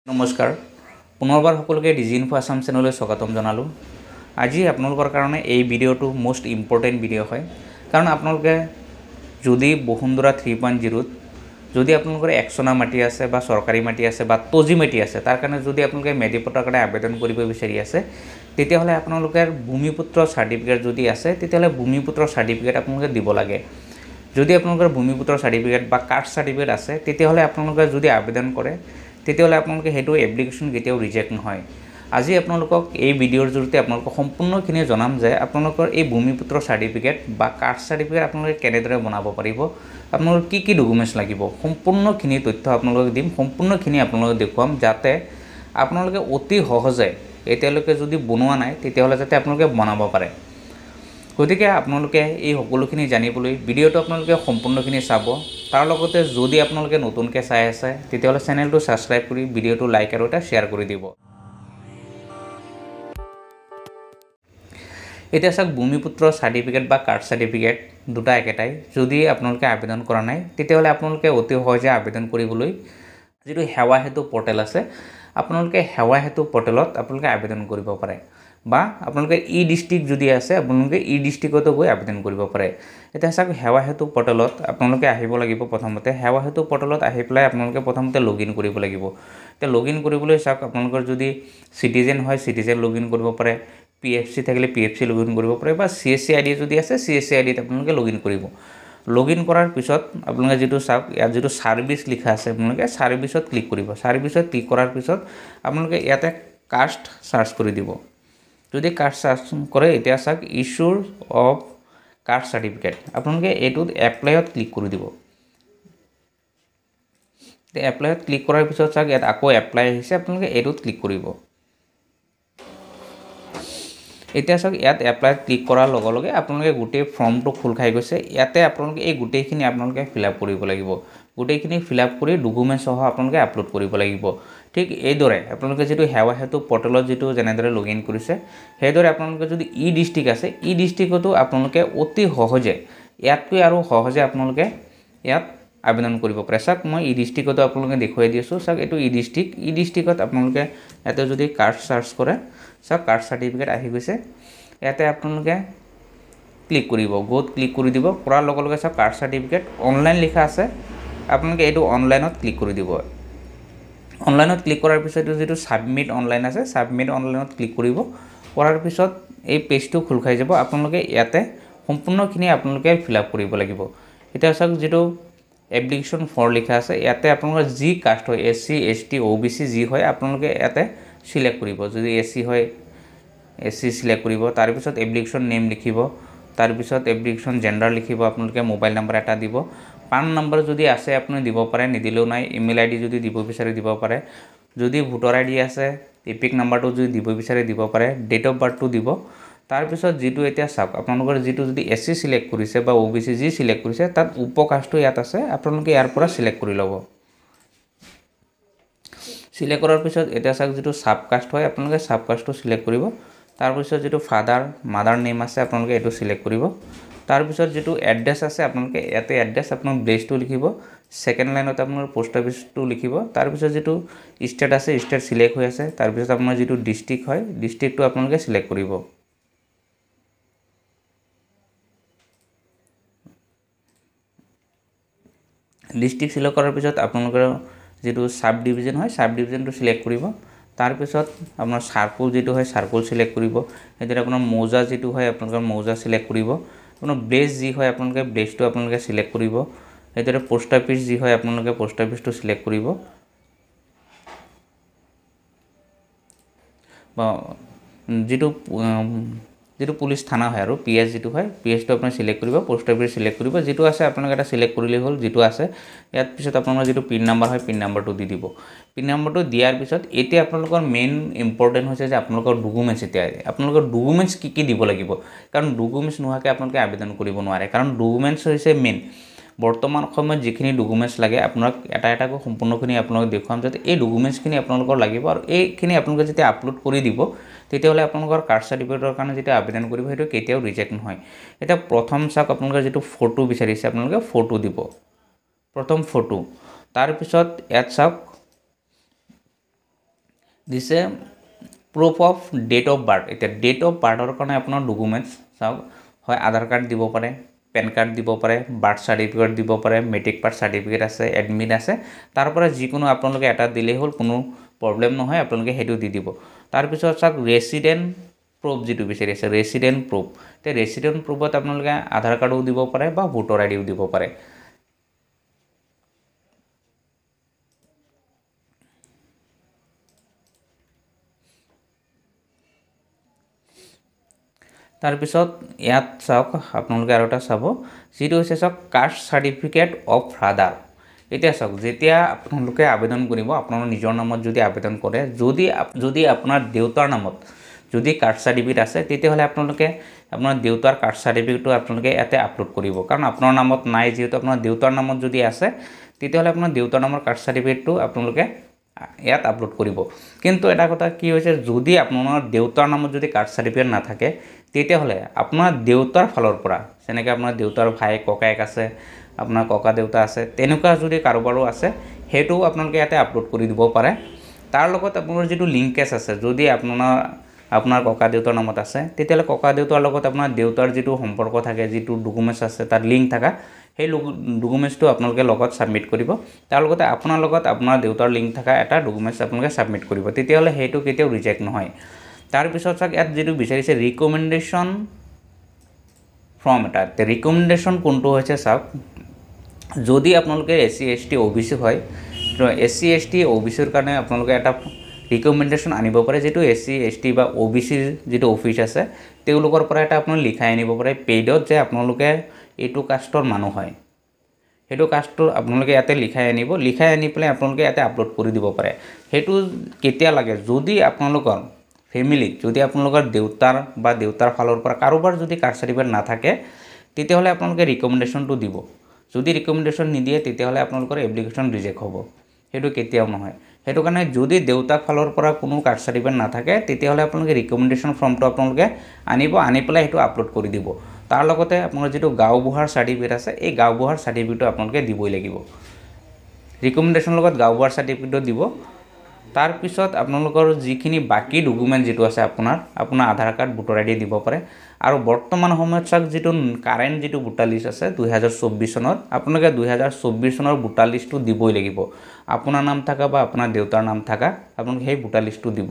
নমস্কাৰ পুনৰবাৰ সকলোকে ডিজিইনফো আসাম চেনেললৈ স্বাগতম জনালোঁ। আজি আপোনালোকৰ কাৰণে এই ভিডিঅ'টো মোষ্ট ইম্পৰ্টেণ্ট ভিডিঅ' হয়, কাৰণ আপোনালোকে যদি বসুন্ধৰা 3.0 যদি আপোনালোকৰ একচনা মাটি আছে বা চৰকাৰী মাটি আছে বা তজি মাটি আছে, তাৰ কাৰণে যদি আপোনালোকে মেডিপট্টাৰ কাৰণে আবেদন কৰিব বিচাৰি আছে, তেতিয়াহ'লে আপোনালোকৰ ভূমিপুত্ৰ চাৰ্টিফিকেট যদি আছে, তেতিয়াহ'লে ভূমিপুত্ৰ চাৰ্টিফিকেট আপোনালোকে দিব লাগে। যদি আপোনালোকৰ ভূমিপুত্ৰ চাৰ্টিফিকেট বা কাষ্ট চাৰ্টিফিকেট আছে, তেতিয়াহ'লে আপোনালোকে যদি আবেদন কৰে, তেতিয়াহ'লে আপোনালোকে সেইটো এপ্লিকেশ্যন কেতিয়াও ৰিজেক্ট নহয়। আজি আপোনালোকক এই ভিডিঅ'ৰ জৰিয়তে আপোনালোকক সম্পূৰ্ণখিনি জনাম যে আপোনালোকৰ এই ভূমিপুত্ৰ চাৰ্টিফিকেট বা কাষ্ট চাৰ্টিফিকেট আপোনালোকে কেনেদৰে বনাব পাৰিব, আপোনালোকৰ কি ডকুমেণ্টছ লাগিব, সম্পূৰ্ণখিনি তথ্য আপোনালোকক দিম, সম্পূৰ্ণখিনি আপোনালোকক দেখুৱাম, যাতে আপোনালোকে অতি সহজে এতিয়ালৈকে যদি বনোৱা নাই তেতিয়াহ'লে যাতে আপোনালোকে বনাব পাৰে। গতিকে আপোনালোকে এই সকলোখিনি জানিবলৈ ভিডিঅ'টো আপোনালোকে সম্পূৰ্ণখিনি চাব। তাৰ লগতে যদি আপোনালোকে নতুনকৈ চাই আছে, তেতিয়াহ'লে চেনেলটো ছাবস্ক্ৰাইব কৰি ভিডিঅ'টো লাইক আৰু এটা শ্বেয়াৰ কৰি দিব। এতিয়া চাওক, ভূমিপুত্ৰ চাৰ্টিফিকেট বা কাষ্ট চাৰ্টিফিকেট দুটা একেটাই। যদি আপোনালোকে আবেদন কৰা নাই, তেতিয়াহ'লে আপোনালোকে অতি সহজে আবেদন কৰিবলৈ যিটো সেৱা সেতু পৰ্টেল আছে, আপোনালোকে সেৱা সেতু পৰ্টেলত আপোনালোকে আবেদন কৰিব পাৰে, বা আপোনালোকে ই ডিষ্ট্ৰিক্ট যদি আছে, আপোনালোকে ই ডিষ্ট্ৰিক্টতো গৈ আবেদন কৰিব পাৰে। এতিয়া চাওক, সেৱা সেতু পৰ্টেলত আপোনালোকে আহিব লাগিব। প্ৰথমতে সেৱা সেতু পৰ্টেলত আহি পেলাই আপোনালোকে প্ৰথমতে লগইন কৰিব লাগিব। এতিয়া লগইন কৰিবলৈ চাওক, আপোনালোকৰ যদি চিটিজেন হয় চিটিজেন লগইন কৰিব পাৰে, PFC থাকিলে PFC লগইন কৰিব পাৰে, বা CSC ID যদি আছে CSC IDত আপোনালোকে লগইন কৰিব। লগইন কৰাৰ পিছত আপোনালোকে যিটো চাওক, ইয়াত যিটো ছাৰ্ভিচ লিখা আছে, আপোনালোকে ছাৰ্ভিচত ক্লিক কৰিব। ছাৰ্ভিচত ক্লিক কৰাৰ পিছত আপোনালোকে ইয়াতে কাষ্ট চাৰ্চ কৰি দিব। যদি কাষ্ট চাৰ্চ কৰে, এতিয়া চাওক ইছ্যুৰ অফ কাষ্ট চাৰ্টিফিকেট, আপোনালোকে এইটোত এপ্লাইত ক্লিক কৰি দিব। এপ্লাইত ক্লিক কৰাৰ পিছত চাওক, ইয়াত আকৌ এপ্লাই আহিছে, আপোনালোকে এইটোত ক্লিক কৰিব। এতিয়া চাওক, ইয়াত এপ্লাইত ক্লিক কৰাৰ লগে লগে আপোনালোকে গোটেই ফৰ্মটো খোল খাই গৈছে। ইয়াতে আপোনালোকে এই গোটেইখিনি আপোনালোকে ফিল আপ কৰিব লাগিব। গোটেইখিনি ফিল আপ কৰি ডকুমেণ্টসহ আপোনালোকে আপলোড কৰিব লাগিব। ঠিক এইদৰে আপোনালোকে যিটো সেৱা সেতু পৰ্টেলত যিটো যেনেদৰে লগইন কৰিছে, সেইদৰে আপোনালোকে যদি ই ডিষ্ট্ৰিক্ট আছে, ই ডিষ্ট্ৰিক্টতো আপোনালোকে অতি সহজে, ইয়াতকৈ আৰু সহজে আপোনালোকে ইয়াত আবেদন কৰিব পাৰে। চাওক, মই ই ডিষ্ট্ৰিক্টতো আপোনালোকে দেখুৱাই দি আছোঁ। চাওক, এইটো ই ডিষ্ট্ৰিক্ট। ই ডিষ্ট্ৰিক্টত আপোনালোকে ইয়াতে যদি কাষ্ট চাৰ্চ কৰে, চাওক কাষ্ট চাৰ্টিফিকেট আহি গৈছে। ইয়াতে আপোনালোকে ক্লিক কৰিব, গ'ত ক্লিক কৰি দিব। কৰাৰ লগে লগে চাওক, কাষ্ট চাৰ্টিফিকেট অনলাইন লিখা আছে, আপোনালোকে এইটো অনলাইনত ক্লিক কৰি দিব। অনলাইনত ক্লিক কৰাৰ পিছত যিটো ছাবমিট অনলাইন আছে, ছাবমিট অনলাইনত ক্লিক কৰিব। কৰাৰ পিছত এই পেজটো খোল খাই যাব। আপোনালোকে ইয়াতে সম্পূৰ্ণখিনি আপোনালোকে ফিল আপ কৰিব লাগিব। এতিয়া চাওক, যিটো এপ্লিকেশ্যন ফৰ লিখা আছে, ইয়াতে আপোনালোকৰ যি কাষ্ট হয়, SC ST OBC যি হয়, আপোনালোকে ইয়াতে চিলেক্ট কৰিব। যদি SC হয় SC চিলেক্ট কৰিব। তাৰপিছত এপ্লিকেশ্যন নেম লিখিব, তাৰপিছত এপ্লিকেশ্যন জেণ্ডাৰ লিখিব, আপোনালোকে মোবাইল নম্বৰ এটা দিব। পান নম্বৰ যদি আছে আপুনি দিব পাৰে, নিদিলেও নাই। ইমেইল ID যদি দিব বিচাৰে দিব পাৰে। যদি ভোটাৰ ID আছে, এপিক নাম্বাৰটো যদি দিব বিচাৰে দিব পাৰে। ডেট অফ বাৰ্থটো দিব। তাৰপিছত যিটো এতিয়া চাওক, আপোনালোকৰ যিটো যদি SC চিলেক্ট কৰিছে বা OBC যি চিলেক্ট কৰিছে, তাত উপকাষ্টটো ইয়াত আছে, আপোনালোকে ইয়াৰ পৰা চিলেক্ট কৰি ল'ব। চিলেক্ট কৰাৰ পিছত এতিয়া চাওক, যিটো ছাবকাষ্ট হয়, আপোনালোকে ছাবকাষ্টটো চিলেক্ট কৰিব। তাৰপিছত যিটো ফাদাৰ মাদাৰ নেম আছে, আপোনালোকে এইটো চিলেক্ট কৰিব। তাৰপিছত যিটো এড্ৰেছ আছে, আপোনালোকে ইয়াতে এড্ৰেছ আপোনালোকে প্লেচটো লিখিব। ছেকেণ্ড লাইনত আপোনালোকৰ পোষ্ট অফিচটো লিখিব। তাৰপিছত যিটো ষ্টেট আছে, ষ্টেট চিলেক্ট হৈ আছে। তাৰপিছত আপোনাৰ যিটো ডিষ্ট্ৰিক্ট হয়, ডিষ্ট্ৰিক্টটো আপোনালোকে চিলেক্ট কৰিব। ডিষ্ট্ৰিক্ট চিলেক্ট কৰাৰ পিছত আপোনালোকৰ যিটো চাব ডিভিজন হয়, চাব ডিভিজনটো চিলেক্ট কৰিব। তাৰপিছত আপোনাৰ চাৰ্কুল যিটো হয়, চাৰ্কুল চিলেক্ট কৰিব। সেইদৰে আপোনাৰ মৌজা যিটো হয়, আপোনালোকৰ মৌজা চিলেক্ট কৰিব। আপোনাৰ ব্লেজ যি হয়, আপোনালোকে ব্লেজটো আপোনালোকে চিলেক্ট কৰিব। সেইদৰে পোষ্ট অফিচ যি হয়, আপোনালোকে পোষ্ট অফিচটো চিলেক্ট কৰিব। বা যিটো পুলিচ থানা হয় আৰু PS যিটো হয়, PSটো আপুনি চিলেক্ট কৰিব। পোষ্ট অফিচ চিলেক্ট কৰিব। যিটো আছে আপোনালোকে এটা চিলেক্ট কৰিলেই হ'ল, যিটো আছে। ইয়াত পিছত আপোনালোকৰ যিটো পিন নাম্বাৰ হয়, পিন নাম্বাৰটো দি দিব। পিন নাম্বাৰটো দিয়াৰ পিছত এতিয়া আপোনালোকৰ মেইন ইম্পৰ্টেণ্ট হৈছে যে আপোনালোকৰ ডকুমেণ্টছ। এতিয়া আপোনালোকৰ ডকুমেণ্টছ কি দিব লাগিব, কাৰণ ডকুমেণ্টছ নোহোৱাকৈ আপোনালোকে আবেদন কৰিব নোৱাৰে। কাৰণ ডকুমেণ্টছ হৈছে মেইন। বৰ্তমান সময়ত যিখিনি ডকুমেণ্টছ লাগে, আপোনাক এটা এটাকৈ সম্পূৰ্ণখিনি আপোনালোকক দেখুৱাম, যাতে এই ডকুমেণ্টছখিনি আপোনালোকৰ লাগিব। আৰু এইখিনি আপোনালোকে যেতিয়া আপলোড কৰি দিব, তেতিয়াহ'লে আপোনালোকৰ কাষ্ট চাৰ্টিফিকেটৰ কাৰণে যেতিয়া আবেদন কৰিব, সেইটো কেতিয়াও ৰিজেক্ট নহয়। এতিয়া প্ৰথম চাওক, আপোনালোকৰ যিটো ফটো বিচাৰিছে, আপোনালোকে ফটো দিব, প্ৰথম ফটো। তাৰপিছত ইয়াত চাওক, দিছে proof of date of birth. এতিয়া ডেট অফ বাৰ্থৰ কাৰণে আপোনাৰ ডকুমেণ্টছ চাওক, হয় আধাৰ কাৰ্ড দিব পাৰে, পেন কাৰ্ড দিব পাৰে, বাৰ্থ চাৰ্টিফিকেট দিব পাৰে, মেট্ৰিক পাছ চাৰ্টিফিকেট আছে, এডমিট আছে, তাৰ পৰা যিকোনো আপোনালোকে এটা দিলেই হ'ল, কোনো প্ৰব্লেম নহয়, আপোনালোকে সেইটো দি দিব। তাৰপিছত চাওক ৰেচিডেণ্ট প্ৰুফ যিটো বিচাৰি আছে, ৰেচিডেণ্ট প্ৰুফ। এতিয়া ৰেচিডেণ্ট প্ৰুফত আপোনালোকে আধাৰ কাৰ্ডো দিব পাৰে বা ভোটাৰ আইডিও দিব পাৰে। তাৰপিছত ইয়াত চাওক আপোনালোকে আৰু এটা চাব, যিটো হৈছে চাওক কাষ্ট চাৰ্টিফিকেট অফ ফাদাৰ। এতিয়া চাওক যেতিয়া আপোনালোকে আবেদন কৰিব, আপোনাৰ নিজৰ নামত যদি আবেদন কৰে, যদি আপোনাৰ দেউতাৰ নামত যদি কাষ্ট চাৰ্টিফিকেট আছে, তেতিয়াহ'লে আপোনালোকে আপোনাৰ দেউতাৰ কাষ্ট চাৰ্টিফিকেটটো আপোনালোকে ইয়াতে আপলোড কৰিব। কাৰণ আপোনাৰ নামত নাই, যিহেতু আপোনাৰ দেউতাৰ নামত যদি আছে, তেতিয়াহ'লে আপোনাৰ দেউতাৰ নামৰ কাষ্ট চাৰ্টিফিকেটটো আপোনালোকে ইয়াত আপলোড কৰিব। কিন্তু এটা কথা কি হৈছে, যদি আপোনাৰ দেউতাৰ নামত যদি কাষ্ট চাৰ্টিফিকেট নাথাকে, তেতিয়াহ'লে আপোনাৰ দেউতাৰ ফালৰ পৰা, যেনেকৈ আপোনাৰ দেউতাৰ ভাই ককায়েক আছে, আপোনাৰ ককা দেউতা আছে, তেনেকুৱা যদি কাৰোবাৰো আছে, সেইটোও আপোনালোকে ইয়াতে আপলোড কৰি দিব পাৰে। তাৰ লগত আপোনাৰ যিটো লিংকেজ আছে, যদি আপোনাৰ ককা দেউতাৰ নামত আছে, তেতিয়াহ'লে ককা দেউতাৰ লগত আপোনাৰ দেউতাৰ যিটো সম্পৰ্ক থাকে, যিটো ডকুমেণ্টছ আছে তাত লিংক থকা, সেই ডকুমেণ্টছটো আপোনালোকে লগত ছাবমিট কৰিব। তাৰ লগতে আপোনাৰ লগত আপোনাৰ দেউতাৰ লিংক থকা এটা ডকুমেণ্টছ আপোনালোকে ছাবমিট কৰিব, তেতিয়াহ'লে সেইটো কেতিয়াও ৰিজেক্ট নহয়। তাৰপিছত চাওক ইয়াত যিটো বিচাৰিছে ৰিকমেণ্ডেশ্যন ফৰ্ম এটা, ৰিকমেণ্ডেশ্যন কোনটো হৈছে চাওক, যদি আপোনালোকে SC ST OBC হয়, তো SC ST OBCৰ কাৰণে আপোনালোকে এটা ৰিকমেণ্ডেশ্যন আনিব পাৰে, যিটো SC ST বা OBCৰ যিটো অফিচ আছে তেওঁলোকৰ পৰা এটা আপোনালোকে লিখাই আনিব পাৰে পেইডত, যে আপোনালোকে এইটো কাষ্টৰ মানুহ হয়। সেইটো কাষ্টটো আপোনালোকে ইয়াতে লিখাই আনি পেলাই আপোনালোকে ইয়াতে আপলোড কৰি দিব পাৰে। সেইটো কেতিয়া লাগে, যদি আপোনালোকৰ ফেমিলিত যদি আপোনালোকৰ দেউতাৰ ফালৰ পৰা কাৰোবাৰ যদি কাষ্ট চাৰ্টিফিকেট নাথাকে, তেতিয়াহ'লে আপোনালোকে ৰিকমেণ্ডেশ্যনটো দিব। যদি ৰিকমেণ্ডেশ্যন নিদিয়ে, তেতিয়াহ'লে আপোনালোকৰ এপ্লিকেশ্যন ৰিজেক্ট হ'ব। সেইটো কেতিয়াও নহয়। সেইটো কাৰণে যদি দেউতাৰ ফালৰ পৰা কোনো কাষ্ট চাৰ্টিফিকেট নাথাকে, তেতিয়াহ'লে আপোনালোকে ৰিকমেণ্ডেশ্যন ফৰ্মটো আপোনালোকে আনি পেলাই সেইটো আপলোড কৰি দিব। তাৰ লগতে আপোনাৰ যিটো গাঁওবুঢ়াৰ চাৰ্টিফিকেট আছে, এই গাঁওবুঢ়াৰ চাৰ্টিফিকেটটো আপোনালোকে দিবই লাগিব। ৰিকমেণ্ডেশ্যনৰ লগত গাঁওবুঢ়াৰ চাৰ্টিফিকেটটো দিব। তাৰপিছত আপোনালোকৰ যিখিনি বাকী ডকুমেণ্ট যিটো আছে, আপোনাৰ আধাৰ কাৰ্ড, ভোটাৰ আইডি দিব পাৰে। আৰু বৰ্তমান সময়ত চাওক যিটো কাৰেণ্ট যিটো ভোটাৰ লিষ্ট আছে 2024 চনৰ, আপোনালোকে 2024 চনৰ ভোটাৰ লিষ্টটো দিবই লাগিব। আপোনাৰ নাম থকা বা আপোনাৰ দেউতাৰ নাম থকা আপোনালোকে সেই ভোটাৰ লিষ্টটো দিব,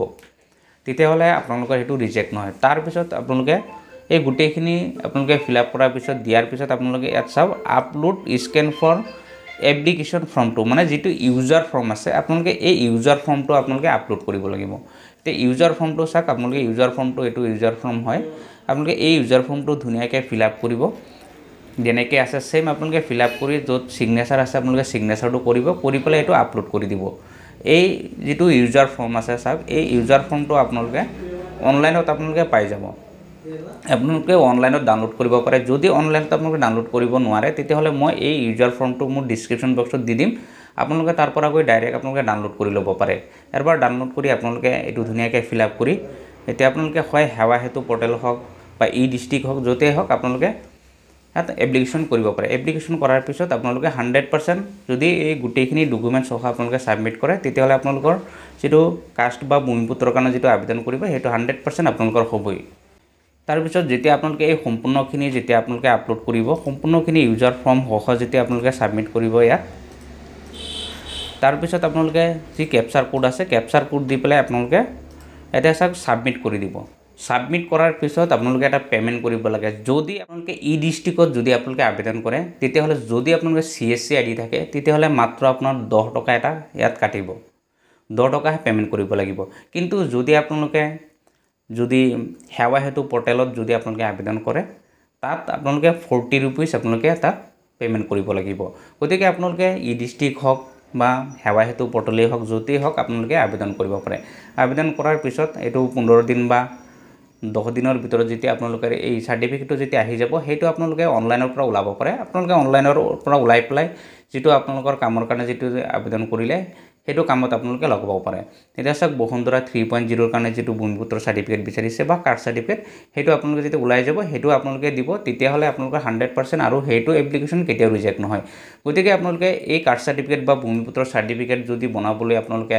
তেতিয়াহ'লে আপোনালোকৰ সেইটো ৰিজেক্ট নহয়। তাৰপিছত আপোনালোকে এই গোটেইখিনি আপোনালোকে ফিল আপ কৰাৰ পিছত দিয়াৰ পিছত আপোনালোকে ইয়াত চাওক আপলোড স্কেন ফৰ এপ্লিকেশ্যন ফৰ্মটো, মানে যিটো ইউজাৰ ফৰ্ম আছে, আপোনালোকে এই ইউজাৰ ফৰ্মটো আপোনালোকে আপলোড কৰিব লাগিব। তে ইউজাৰ ফৰ্মটো চাওক, আপোনালোকে ইউজাৰ ফৰ্মটো এইটো ইউজাৰ ফৰ্ম হয়, আপোনালোকে এই ইউজাৰ ফৰ্মটো ধুনীয়াকৈ ফিল আপ কৰিব, যেনেকৈ আছে সেম আপোনালোকে ফিল আপ কৰি য'ত ছিগনেচাৰ আছে আপোনালোকে ছিগনেচাৰটো কৰি পেলাই এইটো আপলোড কৰি দিব। এই যিটো ইউজাৰ ফৰ্ম আছে চাওক, এই ইউজাৰ ফৰ্মটো আপোনালোকে অনলাইনত আপোনালোকে পাই যাব। আপোনালোকে অনলাইনত ডাউনলোড কৰিব পাৰে। যদি অনলাইনত আপোনালোকে ডাউনলোড কৰিব নোৱাৰে, তেতিয়াহ'লে মই এই ইউজাৰ ফৰ্মটো মোৰ ডিছক্ৰিপশ্যন বক্সত দি দিম, আপোনালোকে তাৰ পৰা গৈ ডাইৰেক্ট আপোনালোকে ডাউনলোড কৰি ল'ব পাৰে। এবাৰ ডাউনলোড কৰি আপোনালোকে এইটো ধুনীয়াকৈ ফিল আপ কৰি, এতিয়া আপোনালোকে হয় সেৱা সেতু পৰ্টেল হওক বা ডিষ্ট্ৰিক্ট হওক, য'তেই হওক আপোনালোকে ইয়াত এপ্লিকেশ্যন কৰিব পাৰে। এপ্লিকেশ্যন কৰাৰ পিছত আপোনালোকে 100% যদি এই গোটেইখিনি ডকুমেণ্টছ সহ আপোনালোকে ছাবমিট কৰে, তেতিয়াহ'লে আপোনালোকৰ যিটো কাষ্ট বা ভূমিপুত্ৰৰ কাৰণে যিটো আবেদন কৰিব, সেইটো 100% আপোনালোকৰ হ'বই। তাৰপিছত যেতিয়া আপোনালোকে এই সম্পূৰ্ণখিনি যেতিয়া আপোনালোকে আপলোড কৰিব, সম্পূৰ্ণখিনি ইউজাৰ ফৰ্ম সহ যেতিয়া আপোনালোকে ছাবমিট কৰিব ইয়াত, তাৰপিছত আপোনালোকে যি কেপচাৰ কোড আছে, কেপচাৰ কোড দি পেলাই আপোনালোকে এতিয়া চাওক ছাবমিট কৰি দিব। ছাবমিট কৰাৰ পিছত আপোনালোকে এটা পে'মেণ্ট কৰিব লাগে। যদি আপোনালোকে ডিষ্ট্ৰিক্টত যদি আপোনালোকে আবেদন কৰে, তেতিয়াহ'লে যদি আপোনালোকে CSC ID থাকে, তেতিয়াহ'লে মাত্ৰ আপোনাৰ 10 টকা এটা ইয়াত কাটিব, 10 টকাহে পে'মেণ্ট কৰিব লাগিব। কিন্তু যদি আপোনালোকে সেৱা সেতু পৰ্টেলত যদি আপোনালোকে আবেদন কৰে, তাত আপোনালোকে 40 rupees আপোনালোকে তাত পে'মেণ্ট কৰিব লাগিব। গতিকে আপোনালোকে ডিষ্ট্ৰিক্ট হওক বা সেৱা সেতু পৰ্টেলেই হওক, য'তেই হওক আপোনালোকে আবেদন কৰিব পাৰে। আবেদন কৰাৰ পিছত এইটো 15 দিন বা 10 দিনৰ ভিতৰত যেতিয়া আপোনালোকৰ এই চাৰ্টিফিকেটটো যেতিয়া আহি যাব, সেইটো আপোনালোকে অনলাইনৰ পৰা ওলাব পাৰে। আপোনালোকে অনলাইনৰ পৰা ওলাই পেলাই যিটো আপোনালোকৰ কামৰ কাৰণে যিটো আবেদন কৰিলে, সেইটো কামত আপোনালোকে লগাব পাৰে। এতিয়া চাওক বসুন্ধৰা 3.0ৰ কাৰণে যিটো ভূমিপুত্ৰ চাৰ্টিফিকেট বিচাৰিছে বা কাষ্ট চাৰ্টিফিকেট, সেইটো আপোনালোকে যেতিয়া ওলাই যাব, সেইটো আপোনালোকে দিব, তেতিয়াহ'লে আপোনালোকৰ 100% আৰু সেইটো এপ্লিকেশ্যন কেতিয়াও ৰিজেক্ট নহয়। গতিকে আপোনালোকে এই কাষ্ট চাৰ্টিফিকেট বা ভূমিপুত্ৰ চাৰ্টিফিকেট যদি বনাবলৈ আপোনালোকে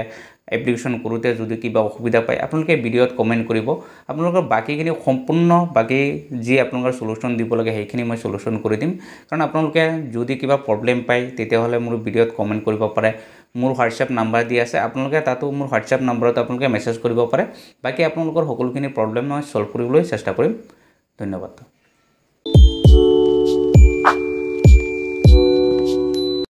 এপ্লিকেশ্যন কৰোঁতে যদি কিবা অসুবিধা পায় আপোনালোকে ভিডিঅ'ত কমেণ্ট কৰিব আপোনালোকৰ বাকীখিনি সম্পূৰ্ণ বাকী যি আপোনালোকৰ সলিউশ্যন দিব লাগে সেইখিনি মই সলিউশ্যন কৰি দিম কাৰণ আপোনালোকে যদি কিবা প্ৰব্লেম পায় তেতিয়াহ'লে মোৰ ভিডিঅ'ত কমেণ্ট কৰিব পাৰে মোৰ হোৱাটছএপ নাম্বাৰ দি আছে আপোনালোকে তাতো মোৰ হোৱাটছএপ নম্বৰত আপোনালোকে মেছেজ কৰিব পাৰে বাকী আপোনালোকৰ সকলোখিনি প্ৰব্লেম মই সলভ কৰিবলৈ চেষ্টা কৰিম ধন্যবাদ